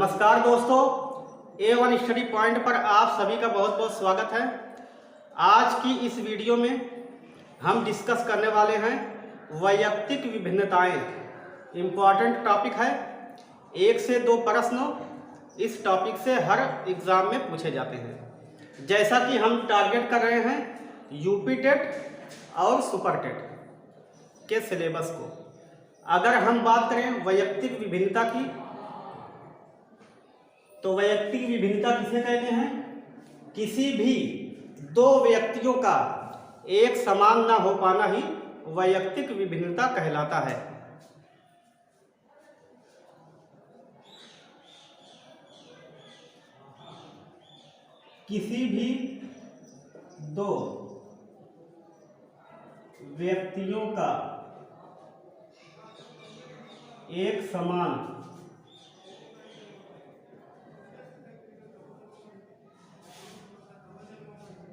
नमस्कार दोस्तों, A1 study point पर आप सभी का बहुत बहुत स्वागत है। आज की इस वीडियो में हम डिस्कस करने वाले हैं वैयक्तिक विभिन्नताएं। इम्पॉर्टेंट टॉपिक है, 1 से 2 प्रश्न इस टॉपिक से हर एग्ज़ाम में पूछे जाते हैं। जैसा कि हम टारगेट कर रहे हैं यूपी टेट और सुपर टेट के सिलेबस को। अगर हम बात करें वैयक्तिक विभिन्नता की, तो वैयक्तिक विभिन्नता किसे कहते हैं? किसी भी दो व्यक्तियों का एक समान ना हो पाना ही वैयक्तिक विभिन्नता कहलाता है। किसी भी दो व्यक्तियों का एक समान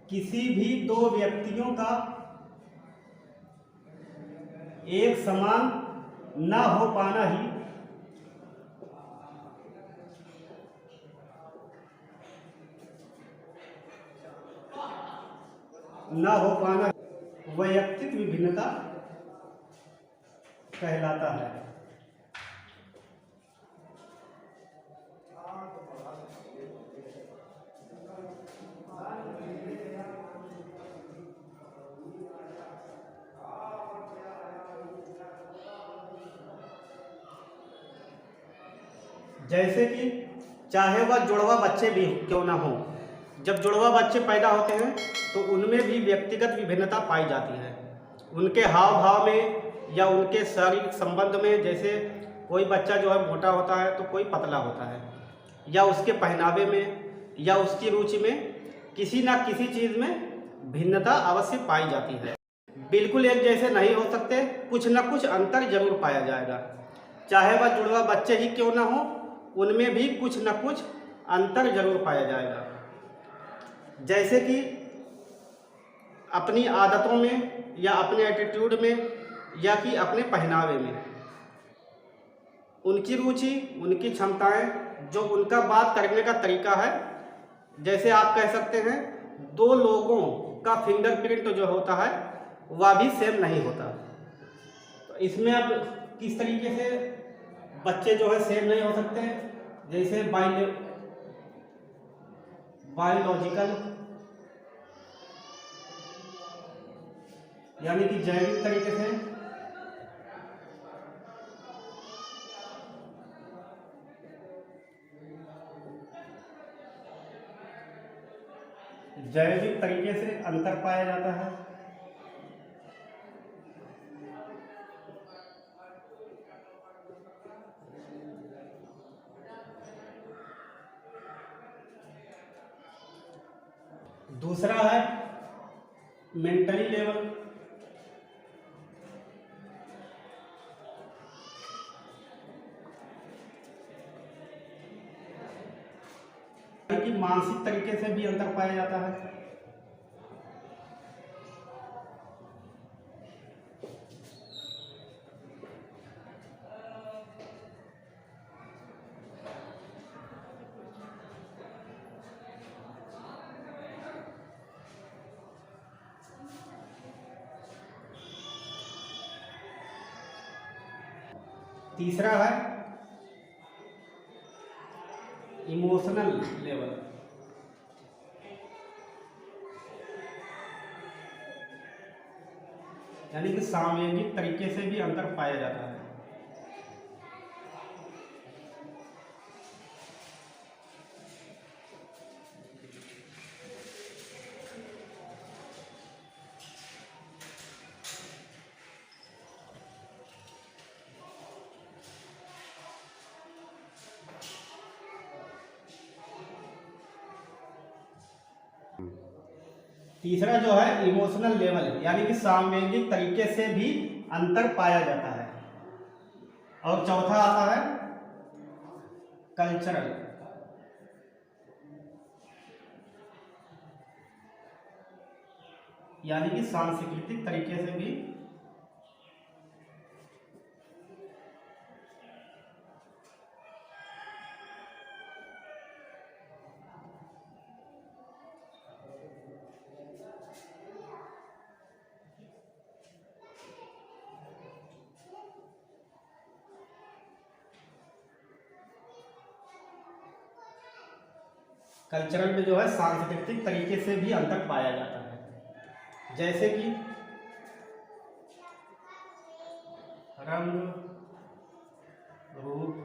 किसी भी दो व्यक्तियों का एक समान ना हो पाना ही वैयक्तिक विभिन्नता कहलाता है। जैसे कि चाहे वह जुड़वा बच्चे भी क्यों ना हो, जब जुड़वा बच्चे पैदा होते हैं तो उनमें भी व्यक्तिगत विभिन्नता पाई जाती है। उनके हाव भाव में या उनके शारीरिक संबंध में, जैसे कोई बच्चा जो है मोटा होता है तो कोई पतला होता है, या उसके पहनावे में या उसकी रुचि में किसी ना किसी चीज़ में भिन्नता अवश्य पाई जाती है। बिल्कुल एक जैसे नहीं हो सकते, कुछ ना कुछ अंतर जरूर पाया जाएगा। चाहे वह जुड़वा बच्चे ही क्यों ना हो, उनमें भी कुछ न कुछ अंतर जरूर पाया जाएगा। जैसे कि अपनी आदतों में या अपने एटीट्यूड में या कि अपने पहनावे में, उनकी रुचि, उनकी क्षमताएं, जो उनका बात करने का तरीका है। जैसे आप कह सकते हैं दो लोगों का फिंगरप्रिंट जो होता है वह भी सेम नहीं होता। तो इसमें अब किस तरीके से बच्चे जो है सेम नहीं हो सकते, जैसे बायोलॉजिकल यानी कि जैविक तरीके से, जैविक तरीके से अंतर पाया जाता है। दूसरा है मेंटली लेवल, कि मानसिक तरीके से भी अंतर पाया जाता है। तीसरा है इमोशनल लेवल, यानी कि सामयिक तरीके से भी अंतर पाया जाता है। तीसरा जो है इमोशनल लेवल, यानी कि सांवेगिक तरीके से भी अंतर पाया जाता है। और चौथा आता है कल्चरल, यानी कि सांस्कृतिक तरीके से भी कल्चरल में जो है सांस्कृतिक तरीके से भी अंतर पाया जाता है, जैसे कि रंग, रूप,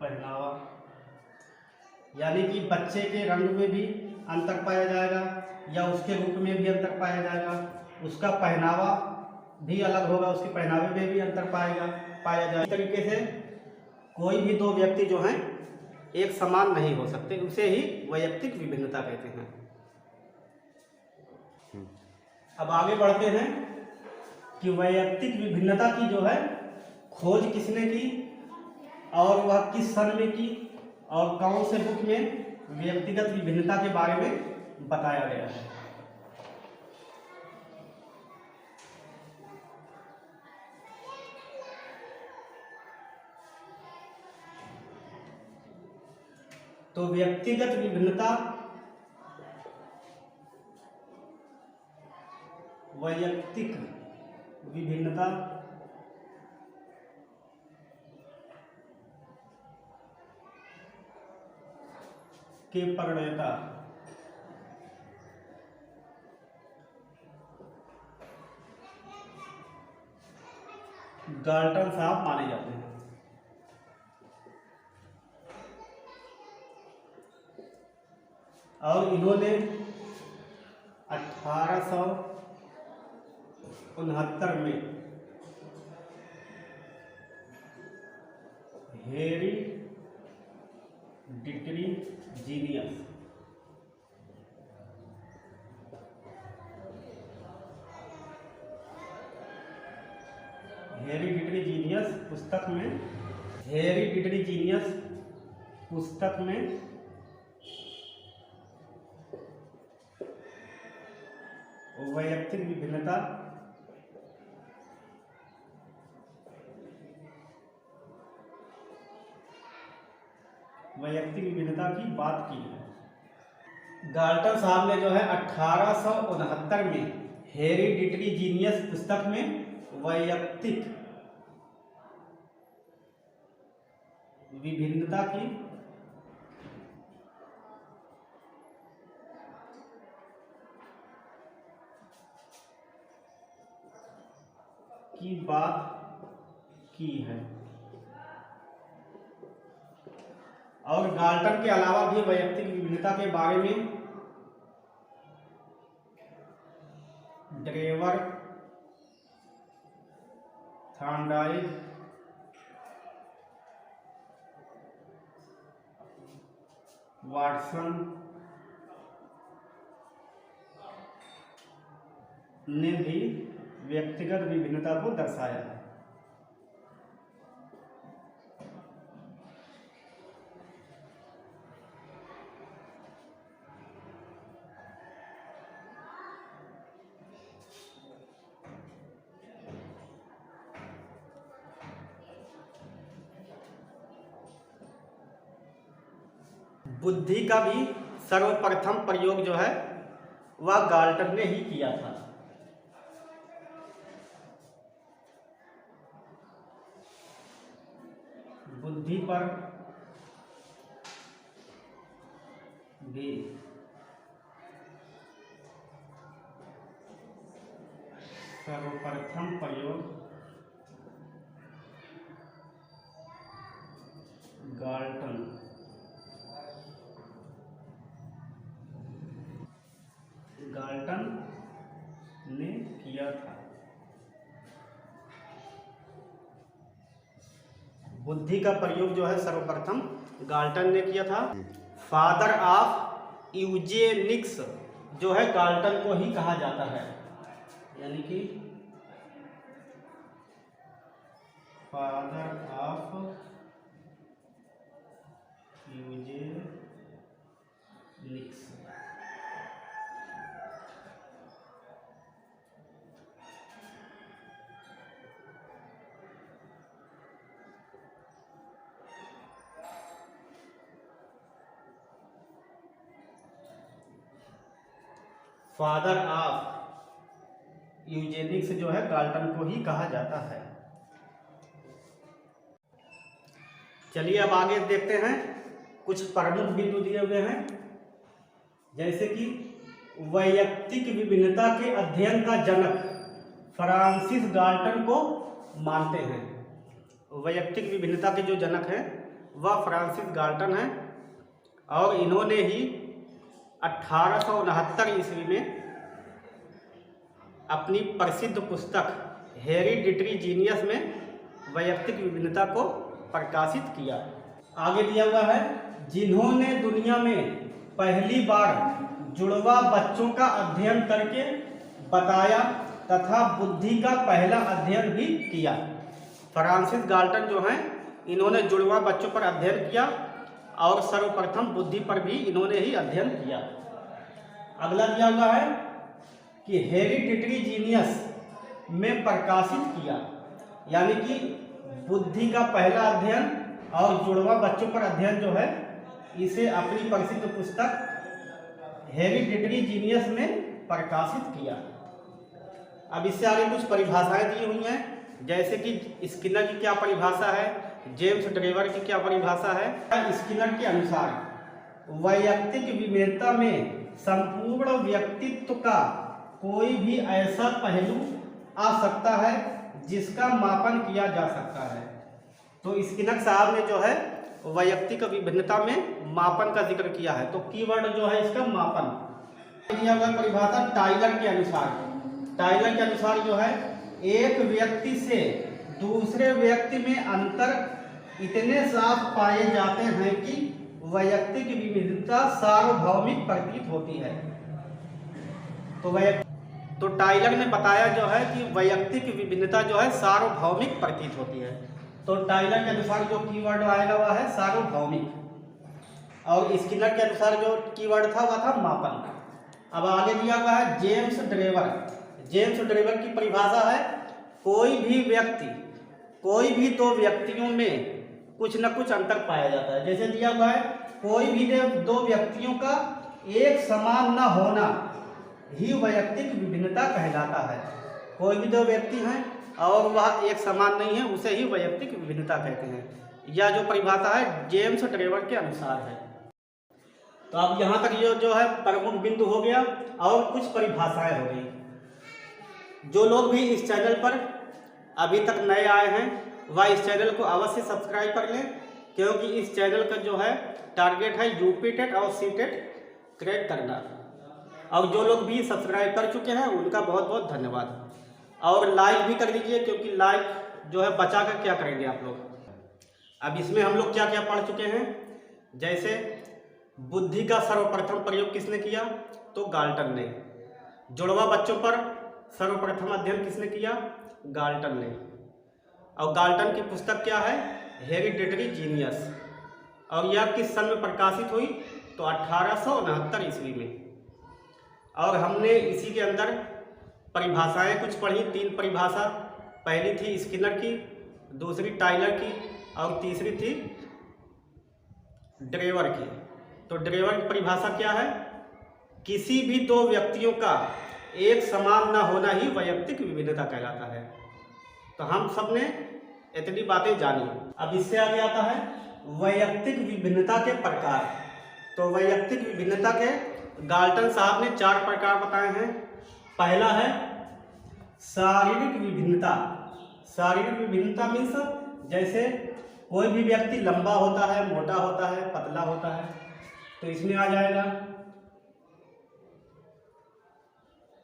पहनावा। यानी कि बच्चे के रंग में भी अंतर पाया जाएगा या उसके रूप में भी अंतर पाया जाएगा, उसका पहनावा भी अलग होगा, उसके पहनावे में भी अंतर पाया जाएगा। इस तरीके से कोई भी दो व्यक्ति जो हैं एक समान नहीं हो सकते, उसे ही वैयक्तिक विभिन्नता कहते हैं। अब आगे बढ़ते हैं कि वैयक्तिक विभिन्नता की जो है खोज किसने की और वह किस सन में की और कौन से बुक में व्यक्तिगत विभिन्नता के बारे में बताया गया है। तो व्यक्तिगत विभिन्नता वैयक्तिक विभिन्नता के प्रणेता गाल्टन साहब माने जाते हैं। और इन्होंने 1869 में हेरिडिटरी जीनियस हेरिडिटरी जीनियस पुस्तक में वैयक्तिक विभिन्नता की बात की है। गाल्टन साहब ने जो है 1869 में हेरिडिटरी जीनियस पुस्तक में वैयक्तिक विभिन्नता की बात की है। और गाल्टन के अलावा भी वैयक्तिक विभिन्नता के बारे में ड्रेवर, थॉर्नडाइक, वाटसन ने भी व्यक्तिगत विभिन्नता को दर्शाया है। बुद्धि का भी सर्वप्रथम प्रयोग जो है वह गाल्टन ने ही किया था। बुद्धि पर भी सर्वप्रथम प्रयोग गाल्टन ने किया था। बुद्धि का प्रयोग जो है सर्वप्रथम गाल्टन ने किया था। फादर ऑफ यूजेनिक्स जो है गाल्टन को ही कहा जाता है, यानी कि father of Eugenix. Father of Eugenix जो है गाल्टन को ही कहा जाता है। चलिए अब आगे देखते हैं, कुछ प्रमुख बिंदु दिए हुए हैं, जैसे कि वैयक्तिक विभिन्नता के अध्ययन का जनक फ्रांसिस गाल्टन को मानते हैं। वैयक्तिक विभिन्नता के जो जनक हैं वह फ्रांसिस गाल्टन हैं और इन्होंने ही 1869 ईस्वी में अपनी प्रसिद्ध पुस्तक हेरिडिटरी जीनियस में वैयक्तिक विभिन्नता को प्रकाशित किया। आगे दिया हुआ है, जिन्होंने दुनिया में पहली बार जुड़वा बच्चों का अध्ययन करके बताया तथा बुद्धि का पहला अध्ययन भी किया। फ्रांसिस गाल्टन जो हैं इन्होंने जुड़वा बच्चों पर अध्ययन किया और सर्वप्रथम बुद्धि पर भी इन्होंने ही अध्ययन किया। अगला दिया हुआ है कि हेरिडिटरी जीनियस में प्रकाशित किया, यानी कि बुद्धि का पहला अध्ययन और जुड़वा बच्चों पर अध्ययन जो है इसे अपनी प्रसिद्ध पुस्तक हेरिडिटरी जीनियस में प्रकाशित किया। अब इससे आगे कुछ परिभाषाएं दी हुई हैं, जैसे कि स्किनर की क्या परिभाषा है, जेम्स ड्रेवर की क्या परिभाषा है। स्किनर के अनुसार वैयक्तिक विभिन्नता में संपूर्ण व्यक्तित्व का कोई भी ऐसा पहलू आ सकता है जिसका मापन किया जा सकता है। तो स्किनर साहब ने जो है वैयक्तिक विभिन्नता में मापन का जिक्र किया है, तो कीवर्ड जो है इसका मापन। दिया हुआ परिभाषा टाइलर के अनुसार जो है एक व्यक्ति से दूसरे व्यक्ति में अंतर इतने साफ पाए जाते हैं कि वैयक्तिक विविधता सार्वभौमिक प्रतीत होती है। तो टाइलर ने बताया जो है कि वैयक्तिक विभिन्नता जो है सार्वभौमिक प्रतीत होती है। तो टाइलर के अनुसार जो कीवर्ड आएगा वह है सार्वभौमिक, और स्किनर के अनुसार जो कीवर्ड था वह था मापन। अब आगे दिया हुआ है जेम्स ड्रेवर की परिभाषा है, कोई भी दो व्यक्तियों में कुछ न कुछ अंतर पाया जाता है। जैसे दिया हुआ है, कोई भी दो व्यक्तियों का एक समान न होना ही वैयक्तिक विभिन्नता कहलाता है। कोई भी दो व्यक्ति हैं और वह एक समान नहीं है, उसे ही वैयक्तिक विभिन्नता कहते हैं। यह जो परिभाषा है जेम्स ड्रेवर के अनुसार है। तो अब यहाँ तक ये जो है प्रमुख बिंदु हो गया और कुछ परिभाषाएं हो गई। जो लोग भी इस चैनल पर अभी तक नए आए हैं वह इस चैनल को अवश्य सब्सक्राइब कर लें, क्योंकि इस चैनल का जो है टारगेट है यूपी टेट और सी टेट क्रैक करना। और जो लोग भी सब्सक्राइब कर चुके हैं उनका बहुत बहुत धन्यवाद। और लाइक भी कर दीजिए, क्योंकि लाइक जो है बचा कर क्या करेंगे आप लोग। अब इसमें हम लोग क्या क्या पढ़ चुके हैं, जैसे बुद्धि का सर्वप्रथम प्रयोग किसने किया, तो गाल्टन ने। जुड़वा बच्चों पर सर्वप्रथम अध्ययन किसने किया, गाल्टन ने। और गाल्टन की पुस्तक क्या है, हेरिडिटरी जीनियस, और यह किस सन में प्रकाशित हुई, तो 1869 ईस्वी में। और हमने इसी के अंदर परिभाषाएं कुछ पढ़ी, 3 परिभाषा। पहली थी स्किनर की, दूसरी टाइलर की और तीसरी थी ड्रेवर की। तो ड्रेवर की परिभाषा क्या है, किसी भी दो व्यक्तियों का एक समान न होना ही वैयक्तिक विभिन्नता कहलाता है। तो हम सब ने इतनी बातें जानी। अब इससे आगे आता है वैयक्तिक विभिन्नता के प्रकार। तो वैयक्तिक विभिन्नता के गाल्टन साहब ने 4 प्रकार बताए हैं। पहला है शारीरिक विभिन्नता। शारीरिक विभिन्नता मीन्स जैसे कोई भी व्यक्ति लंबा होता है, मोटा होता है, पतला होता है, तो इसमें आ जाएगा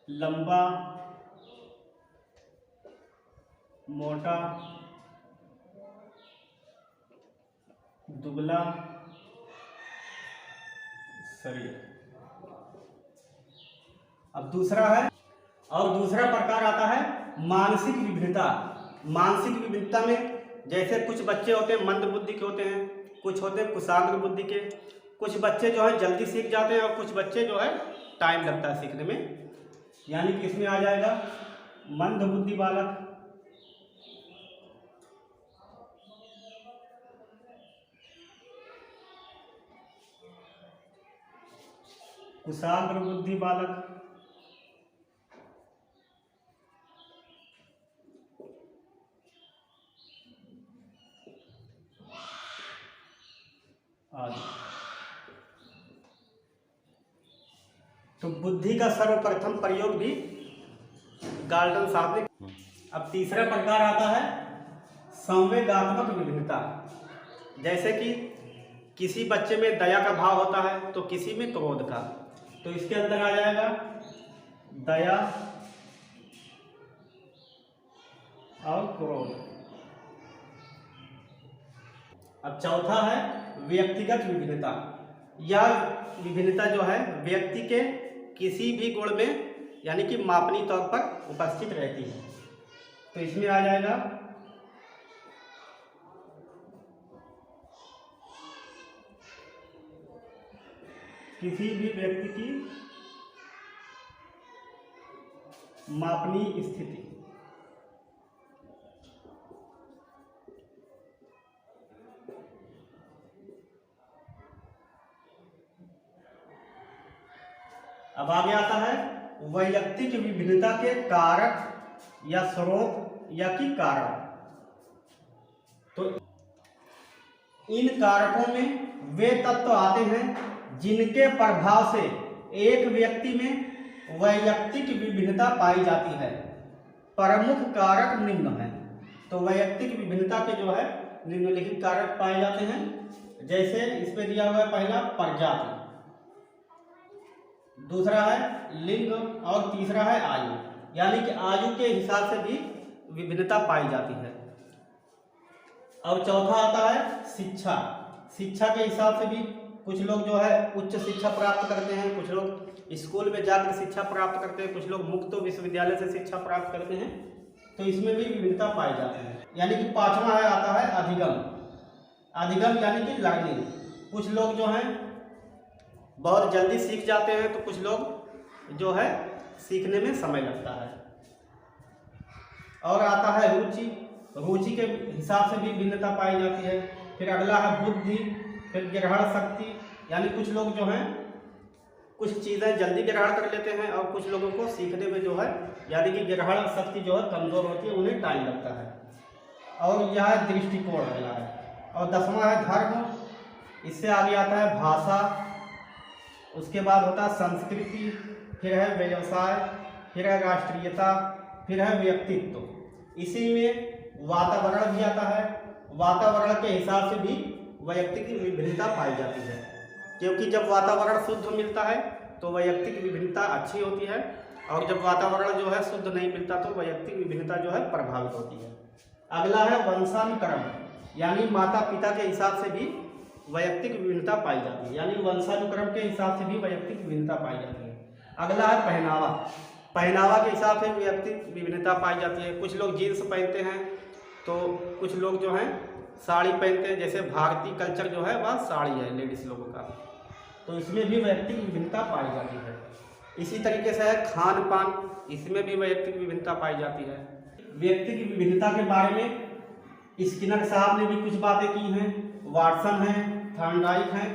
लंबा, मोटा, दुबला शरीर। अब दूसरा है, और दूसरा प्रकार आता है मानसिक विभिन्नता। मानसिक विभिन्नता में जैसे कुछ बच्चे होते हैं मंद बुद्धि के होते हैं, कुछ होते हैं कुशाग्र बुद्धि के, कुछ बच्चे जो है जल्दी सीख जाते हैं और कुछ बच्चे जो है टाइम लगता है सीखने में। यानी कि इसमें आ जाएगा मंद बुद्धि बालक, कुशाग्र बुद्धि बालक, आदि। तो बुद्धि का सर्वप्रथम प्रयोग भी गाल्टन साहब ने। अब तीसरा प्रकार आता है संवेगात्मक विभिन्नता। जैसे कि किसी बच्चे में दया का भाव होता है तो किसी में क्रोध का, तो इसके अंदर आ जाएगा दया और क्रोध। अब चौथा है व्यक्तिगत विभिन्नता। यह विभिन्नता जो है व्यक्ति के किसी भी गुण में यानी कि मापनीय तौर पर उपस्थित रहती है। तो इसमें आ जाएगा किसी भी व्यक्ति की मापनीय स्थिति। अब आगे आता है वैयक्तिक विभिन्नता के कारक या स्रोत या कि कारण। तो इन कारकों में वे तत्व आते हैं जिनके प्रभाव से एक व्यक्ति में वैयक्तिक विभिन्नता पाई जाती है। प्रमुख कारक निम्न हैं। तो वैयक्तिक विभिन्नता के जो है निम्नलिखित कारक पाए जाते हैं। जैसे इसमें दिया हुआ है पहला प्रजाति, दूसरा है लिंग और तीसरा है आयु। यानी कि आयु के हिसाब से भी विभिन्नता पाई जाती है। और चौथा आता है शिक्षा। शिक्षा के हिसाब से भी कुछ लोग जो है उच्च शिक्षा प्राप्त करते हैं, कुछ लोग स्कूल में जाकर शिक्षा प्राप्त करते हैं, कुछ लोग मुक्त विश्वविद्यालय से शिक्षा प्राप्त करते हैं। तो इसमें भी विभिन्नता पाई जाती है। यानी कि पांचवा है आता है अधिगम। अधिगम यानी कि लर्निंग। कुछ लोग जो हैं बहुत जल्दी सीख जाते हैं, तो कुछ लोग जो है सीखने में समय लगता है। और आता है रुचि। रुचि के हिसाब से भी भिन्नता पाई जाती है। फिर अगला है बुद्धि, फिर ग्रहण शक्ति। यानी कुछ लोग जो हैं कुछ चीज़ें जल्दी ग्रहण कर लेते हैं और कुछ लोगों को सीखने में जो है यानी कि ग्रहण शक्ति जो है कमज़ोर होती है, उन्हें टाइम लगता है। और यह दृष्टिकोण अगला है। और 10वां है धर्म। इससे आगे आता है भाषा, उसके बाद होता है संस्कृति, फिर है व्यवसाय, फिर है राष्ट्रीयता, फिर है व्यक्तित्व। इसी में वातावरण भी आता है। वातावरण के हिसाब से भी वैयक्तिक विभिन्नता पाई जाती है, क्योंकि जब वातावरण शुद्ध मिलता है तो वैयक्तिक विभिन्नता अच्छी होती है, और जब वातावरण जो है शुद्ध नहीं मिलता तो वैयक्तिक विभिन्नता जो है प्रभावित होती है। अगला है वंशानुक्रम। यानी माता पिता के हिसाब से भी वैयक्तिक विभिन्नता पाई जाती है। यानी वंशानुक्रम के हिसाब से भी वैयक्तिक विभिन्नता पाई जाती है। अगला है पहनावा। पहनावा के हिसाब से वैयक्तिक विभिन्नता पाई जाती है। कुछ लोग जीन्स पहनते हैं तो कुछ लोग जो हैं साड़ी पहनते हैं। जैसे भारतीय कल्चर जो है वह साड़ी है लेडीज़ लोगों का, तो इसमें भी वैयक्तिक विभिन्नता पाई जाती है। इसी तरीके से है खान पान, इसमें भी वैयक्तिक विभिन्नता पाई जाती है। व्यक्ति की विभिन्नता के बारे में स्किनर साहब ने भी कुछ बातें की हैं। वाटसन हैं, थॉर्नडाइक हैं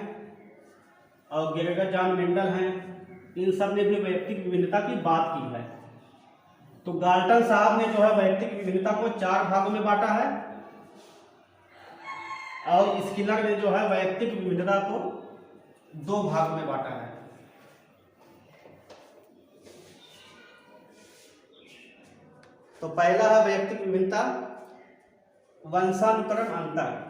और ग्रेगर जॉन मेंडल हैं। इन सब ने भी वैयक्तिक विभिन्नता की बात की है। तो गाल्टन साहब ने जो है वैयक्तिक विभिन्नता को 4 भागों में बांटा है, और स्किनर ने जो है वैयक्तिक विभिन्नता को 2 भाग में बांटा है। तो पहला है वैयक्तिक विभिन्नता वंशानुक्रम अंतर।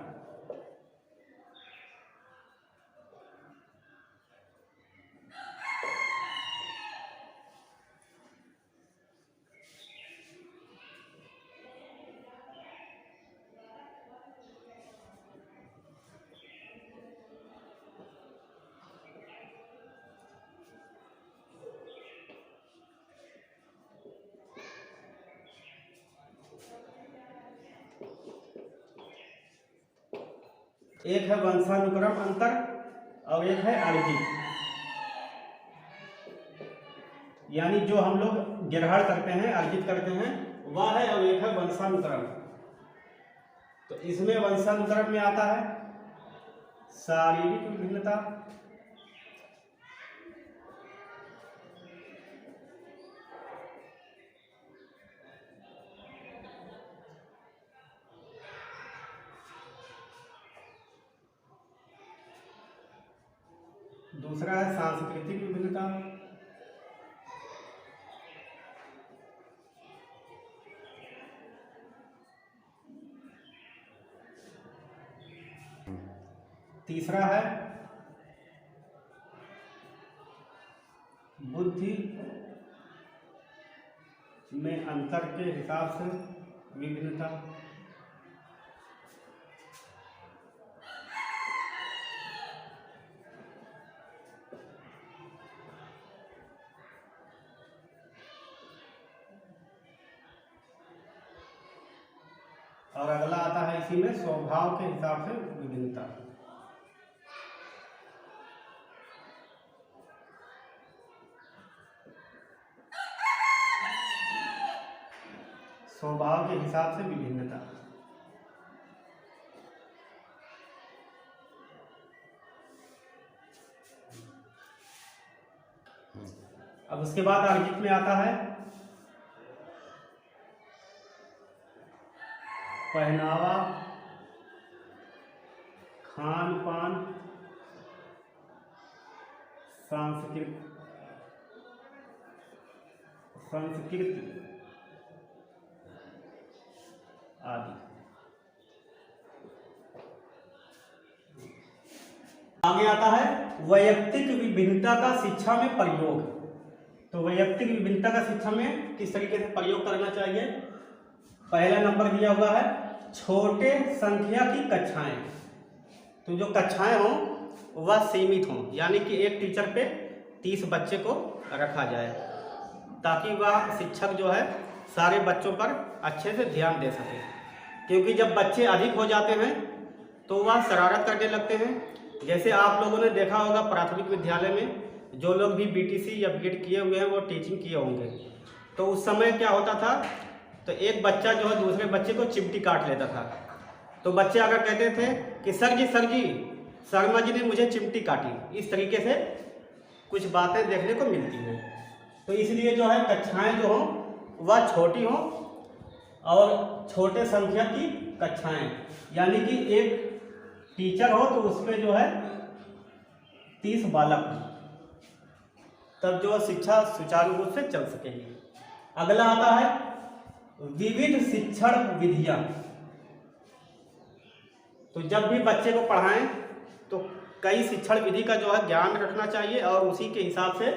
एक है वंशानुक्रम अंतर और एक है अर्जित। यानी जो हम लोग ग्रहण करते हैं, अर्जित करते हैं, वह है, और एक है वंशानुक्रम। तो इसमें वंशानुक्रम में आता है शारीरिक विभिन्नता, दूसरा है सांस्कृतिक विभिन्नता। तीसरा है बुद्धि में अंतर के हिसाब से विभिन्नता। और अगला आता है इसी में स्वभाव के हिसाब से विभिन्नता। स्वभाव के हिसाब से विभिन्नता। अब उसके बाद अर्जित में आता है पहनावा, खान पान, संस्कृति आदि। आगे आता है वैयक्तिक विभिन्नता का शिक्षा में प्रयोग। तो वैयक्तिक विभिन्नता का शिक्षा में किस तरीके से प्रयोग करना चाहिए। पहला नंबर दिया हुआ है छोटे संख्या की कक्षाएं। तो जो कक्षाएं हों वह सीमित हों, यानी कि एक टीचर पे 30 बच्चे को रखा जाए, ताकि वह शिक्षक जो है सारे बच्चों पर अच्छे से ध्यान दे सके। क्योंकि जब बच्चे अधिक हो जाते हैं तो वह शरारत करने लगते हैं। जैसे आप लोगों ने देखा होगा प्राथमिक विद्यालय में जो लोग भी बीटीसी या बीएड किए हुए हैं वो टीचिंग किए होंगे, तो उस समय क्या होता था, तो एक बच्चा जो है दूसरे बच्चे को चिमटी काट लेता था। तो बच्चे अगर कहते थे कि सर जी शर्मा जी ने मुझे चिमटी काटी, इस तरीके से कुछ बातें देखने को मिलती हैं। तो इसलिए जो है कक्षाएं जो हों वह छोटी हों और छोटे संख्या की कक्षाएं, यानी कि एक टीचर हो तो उसमें जो है 30 बालक हो, तब जो शिक्षा सुचारू रूप से चल सकेगी। अगला आता है विविध शिक्षण विधियां। तो जब भी बच्चे को पढ़ाएं तो कई शिक्षण विधि का जो है ज्ञान रखना चाहिए और उसी के हिसाब से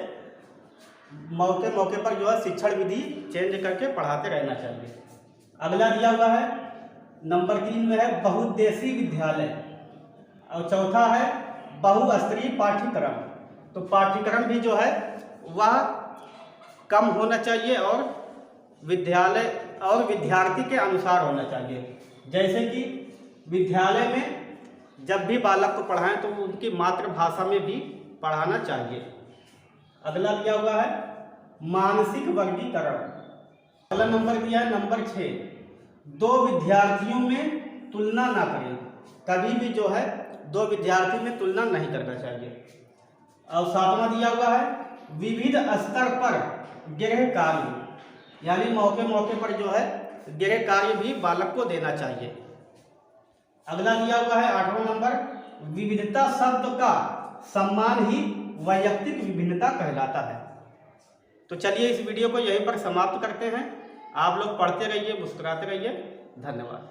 मौके पर जो है शिक्षण विधि चेंज करके पढ़ाते रहना चाहिए। अगला दिया हुआ है नंबर 3 में है बहुउद्देशीय विद्यालय और चौथा है बहुस्तरीय पाठ्यक्रम। तो पाठ्यक्रम भी जो है वह कम होना चाहिए और विद्यालय और विद्यार्थी के अनुसार होना चाहिए। जैसे कि विद्यालय में जब भी बालक को पढ़ाएं तो उनकी मातृभाषा में भी पढ़ाना चाहिए। अगला दिया हुआ है मानसिक वर्गीकरण। अगला नंबर दिया है नंबर 6, 2 विद्यार्थियों में तुलना ना करें। कभी भी जो है 2 विद्यार्थी में तुलना नहीं करना चाहिए। और 7वां दिया हुआ है विविध स्तर पर गृह कार्य, यानी मौके पर जो है गृह कार्य भी बालक को देना चाहिए। अगला दिया हुआ है 8वां नंबर विविधता शब्द का सम्मान ही वैयक्तिक विभिन्नता कहलाता है। तो चलिए इस वीडियो को यहीं पर समाप्त करते हैं। आप लोग पढ़ते रहिए, मुस्कुराते रहिए। धन्यवाद।